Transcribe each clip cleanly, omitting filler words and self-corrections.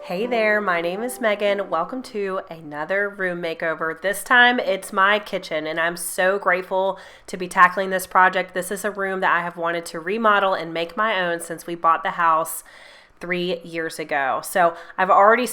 Hey there, my name is Megan. Welcome to another room makeover. This time it's my kitchen and I'm so grateful to be tackling this project. This is a room that I have wanted to remodel and make my own since we bought the house 3 years ago. So I've already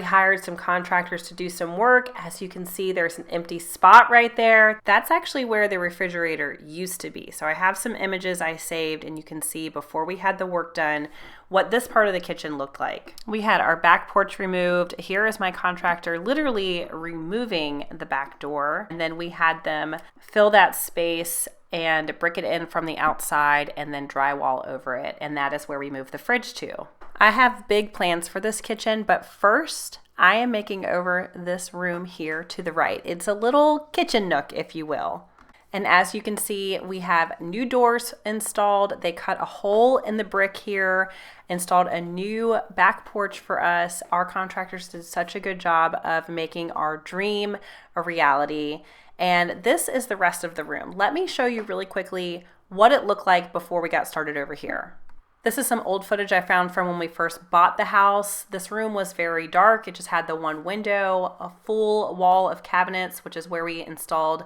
hired some contractors to do some work. As you can see, there's an empty spot right there. That's actually where the refrigerator used to be. So I have some images I saved and you can see before we had the work done what this part of the kitchen looked like. We had our back porch removed. Here is my contractor literally removing the back door. And then we had them fill that space and brick it in from the outside and then drywall over it. And that is where we moved the fridge to. I have big plans for this kitchen, but first I am making over this room here to the right. It's a little kitchen nook, if you will. And as you can see, we have new doors installed. They cut a hole in the brick here, installed a new back porch for us. Our contractors did such a good job of making our dream a reality. And this is the rest of the room. Let me show you really quickly what it looked like before we got started over here. This is some old footage I found from when we first bought the house. This room was very dark. It just had the one window, a full wall of cabinets, which is where we installed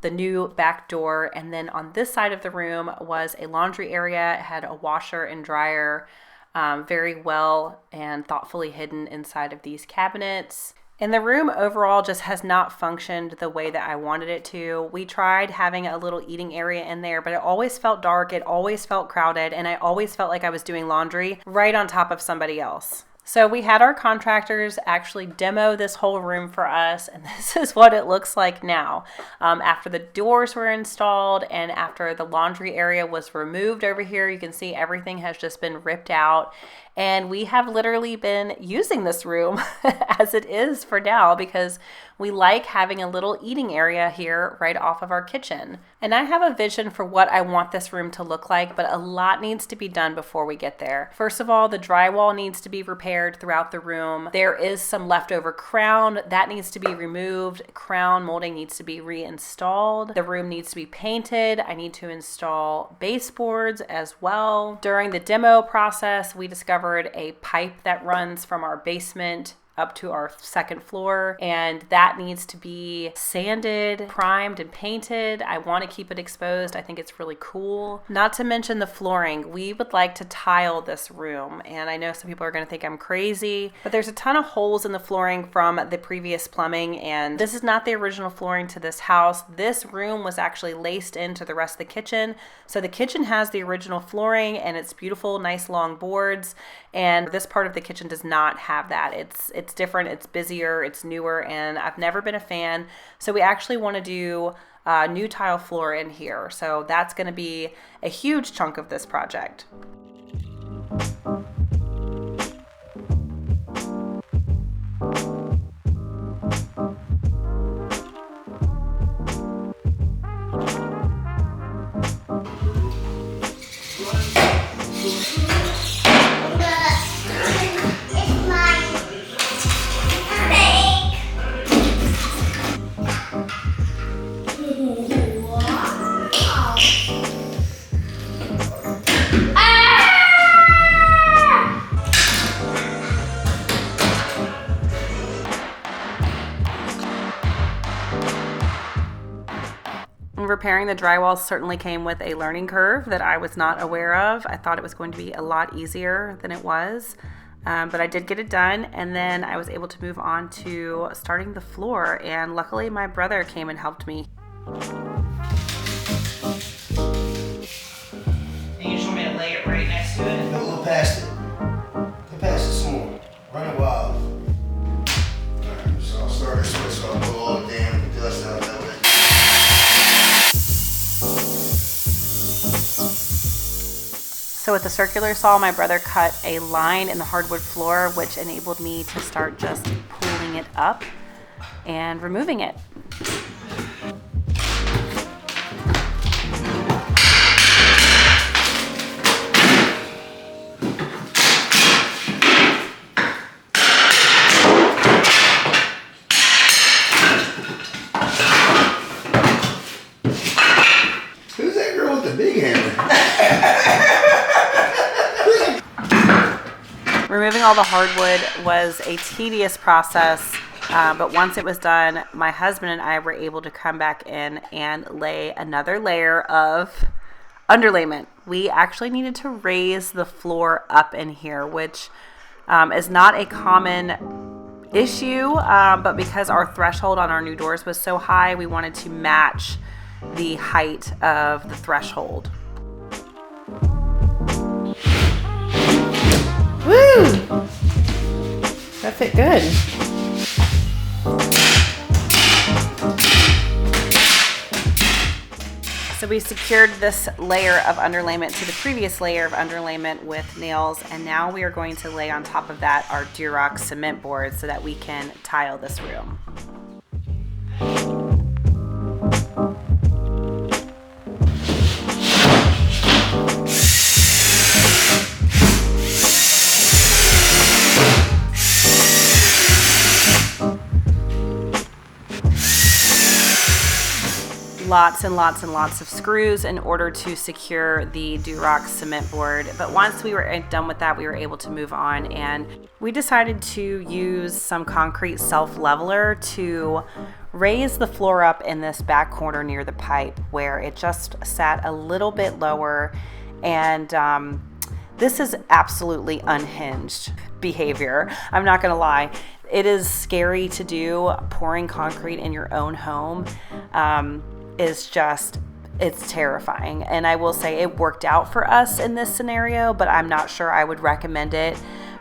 the new back door. And then on this side of the room was a laundry area. It had a washer and dryer, very well and thoughtfully hidden inside of these cabinets. And the room overall just has not functioned the way that I wanted it to. We tried having a little eating area in there, but it always felt dark, it always felt crowded, and I always felt like I was doing laundry right on top of somebody else. So we had our contractors actually demo this whole room for us, and this is what it looks like now. After the doors were installed and after the laundry area was removed over here, you can see everything has just been ripped out. And we have literally been using this room as it is for now because we like having a little eating area here right off of our kitchen. And I have a vision for what I want this room to look like, but a lot needs to be done before we get there. First of all, the drywall needs to be repaired throughout the room. There is some leftover crown that needs to be removed. Crown molding needs to be reinstalled. The room needs to be painted. I need to install baseboards as well. During the demo process, we discovered a pipe that runs from our basement up to our second floor, and that needs to be sanded, primed, and painted. I want to keep it exposed. I think it's really cool. Not to mention the flooring. We would like to tile this room, and I know some people are going to think I'm crazy, but there's a ton of holes in the flooring from the previous plumbing, and this is not the original flooring to this house. This room was actually laced into the rest of the kitchen, so the kitchen has the original flooring, and it's beautiful, nice long boards, and this part of the kitchen does not have that. It's different, it's busier, it's newer, and I've never been a fan. So we actually want to do new tile floor in here. So that's going to be a huge chunk of this project. Repairing the drywall certainly came with a learning curve that I was not aware of. I thought it was going to be a lot easier than it was, but I did get it done, and then I was able to move on to starting the floor, and luckily my brother came and helped me. And you just want me to lay it right next to it? No, go past it. Go past it some more. Run it wild. Alright, so I'll start this way so I'll pull all the damn dust out that way. So with the circular saw, my brother cut a line in the hardwood floor, which enabled me to start just pulling it up and removing it. Who's that girl with the big hammer? Removing all the hardwood was a tedious process, but once it was done, my husband and I were able to come back in and lay another layer of underlayment. We actually needed to raise the floor up in here, which is not a common issue, but because our threshold on our new doors was so high, we wanted to match the height of the threshold. Woo! That fit good. So we secured this layer of underlayment to the previous layer of underlayment with nails, and now we are going to lay on top of that our Durock cement board so that we can tile this room. Lots and lots and lots of screws in order to secure the Durock cement board. But once we were done with that, we were able to move on, and we decided to use some concrete self-leveler to raise the floor up in this back corner near the pipe where it just sat a little bit lower. And this is absolutely unhinged behavior. I'm not gonna lie. It is scary to do. Pouring concrete in your own home it's terrifying. And I will say it worked out for us in this scenario, but I'm not sure I would recommend it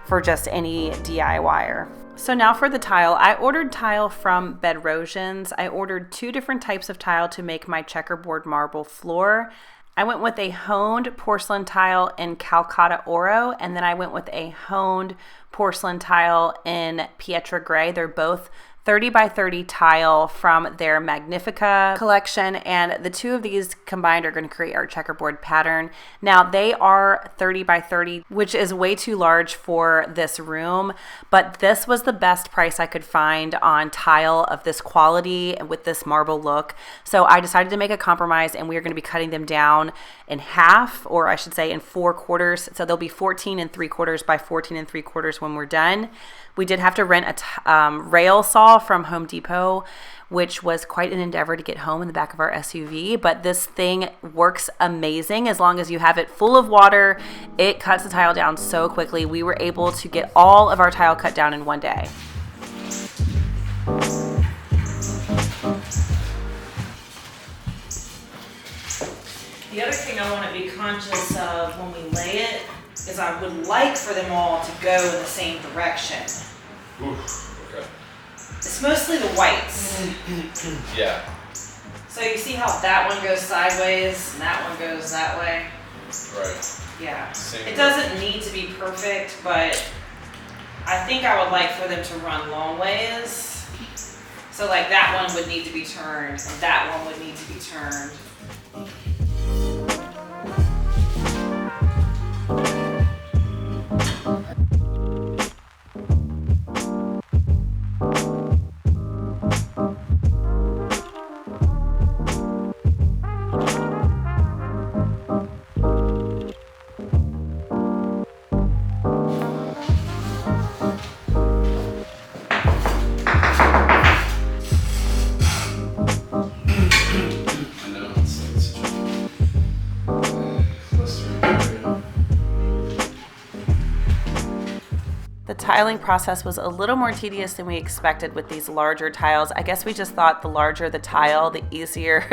for just any DIYer. So now for the tile. I ordered tile from Bedrosians. I ordered 2 different types of tile to make my checkerboard marble floor. I went with a honed porcelain tile in Calcutta Oro, and then I went with a honed porcelain tile in Pietra Gray. They're both 30 by 30 tile from their Magnifica collection, and the 2 of these combined are going to create our checkerboard pattern. Now they are 30 by 30, which is way too large for this room, but this was the best price I could find on tile of this quality and with this marble look. So I decided to make a compromise, and we are going to be cutting them down in half, or I should say in 4 quarters. So they'll be 14 3/4 by 14 3/4 when we're done. We did have to rent a rail saw from Home Depot, which was quite an endeavor to get home in the back of our SUV, but this thing works amazing. As long as you have it full of water, it cuts the tile down so quickly. We were able to get all of our tile cut down in one day. The other thing I want to be conscious of when we lay it is I would like for them all to go in the same direction. Oof, okay. It's mostly the whites. Yeah. So you see how that one goes sideways and that one goes that way? Right. Yeah. Same It way. doesn't need to be perfect, but I think I would like for them to run long ways. So like that one would need to be turned and that one would need to be turned. The tiling process was a little more tedious than we expected with these larger tiles. I guess we just thought the larger the tile, the easier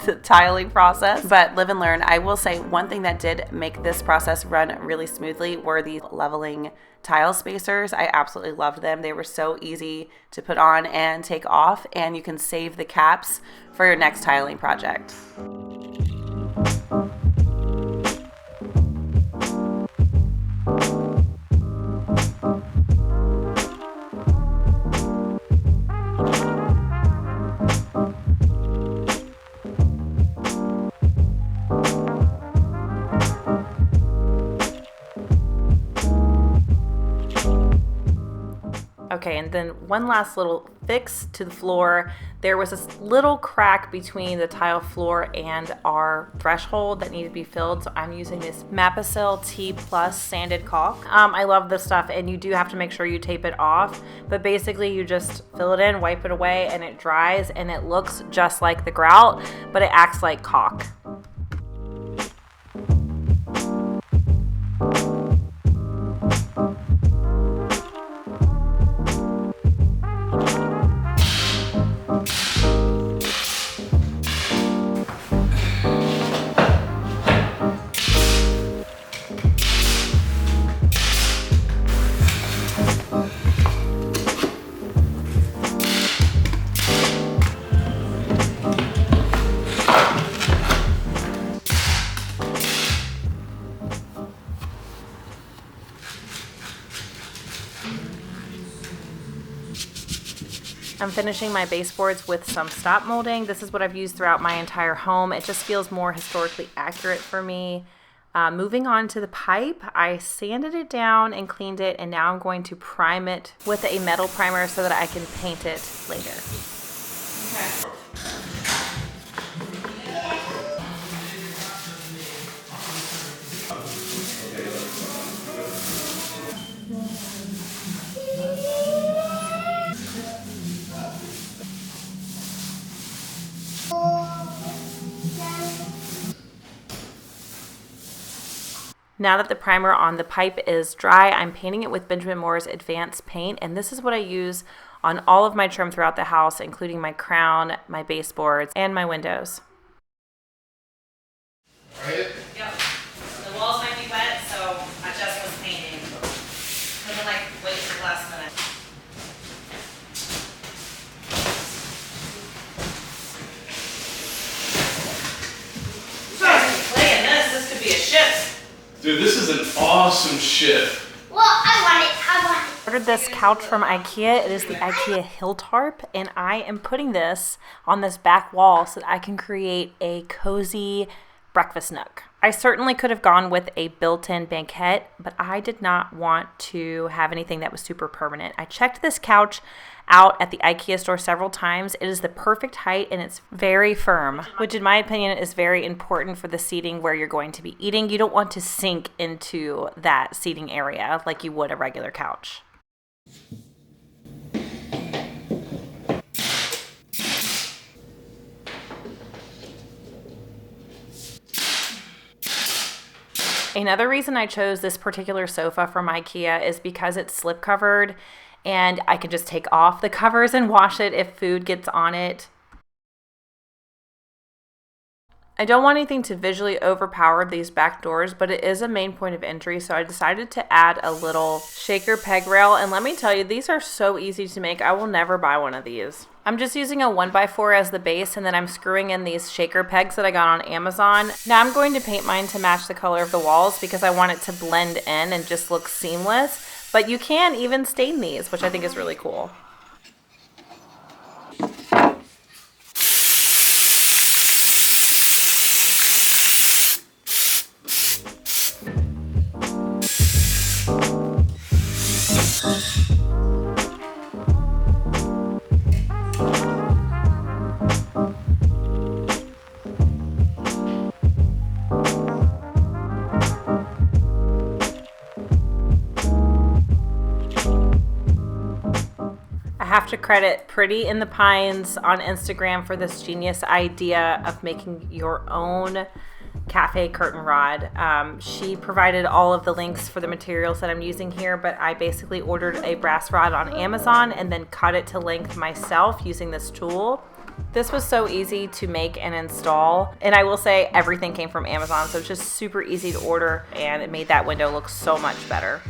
the tiling process. But live and learn. I will say one thing that did make this process run really smoothly were these leveling tile spacers. I absolutely loved them. They were so easy to put on and take off, and you can save the caps for your next tiling project. Okay, and then one last little fix to the floor. There was this little crack between the tile floor and our threshold that needed to be filled, so I'm using this Mapicil T Plus sanded caulk. I love this stuff, and you do have to make sure you tape it off, but basically you just fill it in, wipe it away, and it dries, and it looks just like the grout, but it acts like caulk. I'm finishing my baseboards with some stop molding. This is what I've used throughout my entire home. It just feels more historically accurate for me. Moving on to the pipe, I sanded it down and cleaned it, and now I'm going to prime it with a metal primer so that I can paint it later. Okay. Now that the primer on the pipe is dry, I'm painting it with Benjamin Moore's Advanced Paint, and this is what I use on all of my trim throughout the house, including my crown, my baseboards, and my windows. Yep. The walls might be wet, so I just was painting. And then wait till the last minute. You guys can play in this. This could be a ship. Dude, this is an awesome ship. Well, I want it. I ordered this couch from IKEA. It is the IKEA Hill Tarp, and I am putting this on this back wall so that I can create a cozy breakfast nook. I certainly could have gone with a built-in banquette, but I did not want to have anything that was super permanent. I checked this couch out at the IKEA store several times. It is the perfect height and it's very firm, which in my opinion is very important for the seating where you're going to be eating. You don't want to sink into that seating area like you would a regular couch. Another reason I chose this particular sofa from IKEA is because it's slip covered and I can just take off the covers and wash it if food gets on it. I don't want anything to visually overpower these back doors, but it is a main point of entry, so I decided to add a little shaker peg rail, and let me tell you, these are so easy to make. I will never buy one of these. I'm just using a 1x4 as the base, and then I'm screwing in these shaker pegs that I got on Amazon. Now I'm going to paint mine to match the color of the walls because I want it to blend in and just look seamless, but you can even stain these, which I think is really cool. I have to credit Pretty in the Pines on Instagram for this genius idea of making your own cafe curtain rod. She provided all of the links for the materials that I'm using here, but I basically ordered a brass rod on Amazon and then cut it to length myself using this tool. This was so easy to make and install, and I will say everything came from Amazon, so it's just super easy to order, and it made that window look so much better.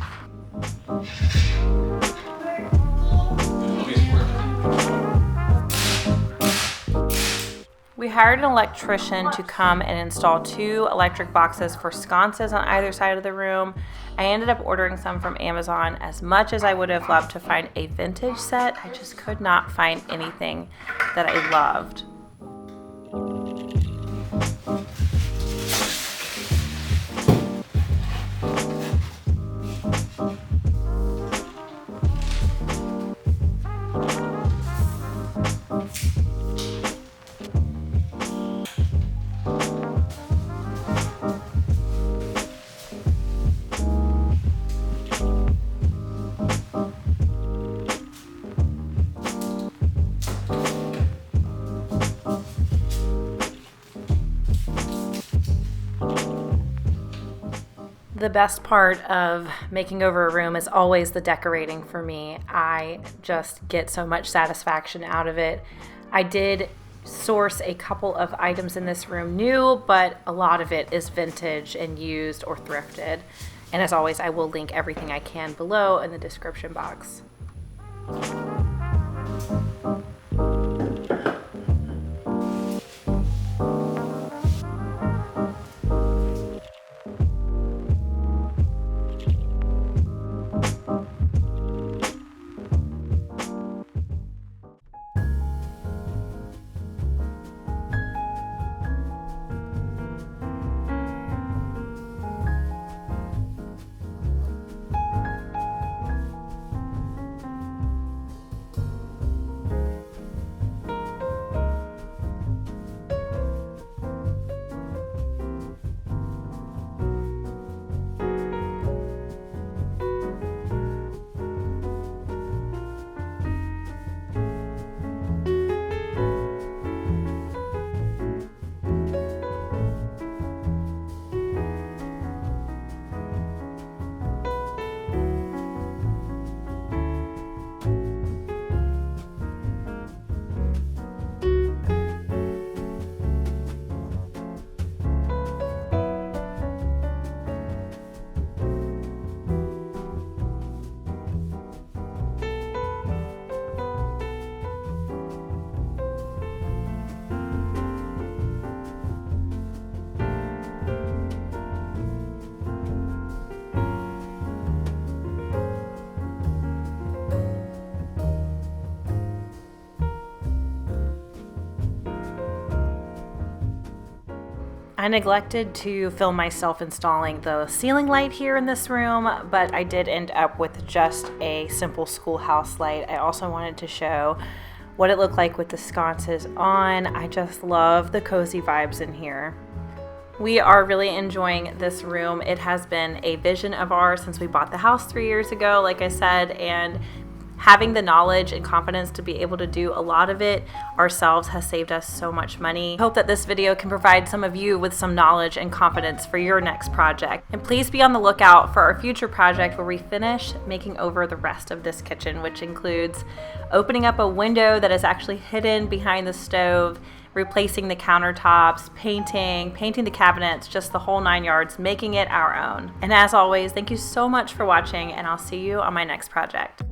We hired an electrician to come and install 2 electric boxes for sconces on either side of the room. I ended up ordering some from Amazon. As much as I would have loved to find a vintage set, I just could not find anything that I loved. The best part of making over a room is always the decorating for me. I just get so much satisfaction out of it. I did source a couple of items in this room new, but a lot of it is vintage and used or thrifted. And as always, I will link everything I can below in the description box. I neglected to film myself installing the ceiling light here in this room, but I did end up with just a simple schoolhouse light. I also wanted to show what it looked like with the sconces on. I just love the cozy vibes in here. We are really enjoying this room. It has been a vision of ours since we bought the house 3 years ago, like I said, and having the knowledge and confidence to be able to do a lot of it ourselves has saved us so much money. I hope that this video can provide some of you with some knowledge and confidence for your next project. And please be on the lookout for our future project where we finish making over the rest of this kitchen, which includes opening up a window that is actually hidden behind the stove, replacing the countertops, painting the cabinets, just the whole 9 yards, making it our own. And as always, thank you so much for watching, and I'll see you on my next project.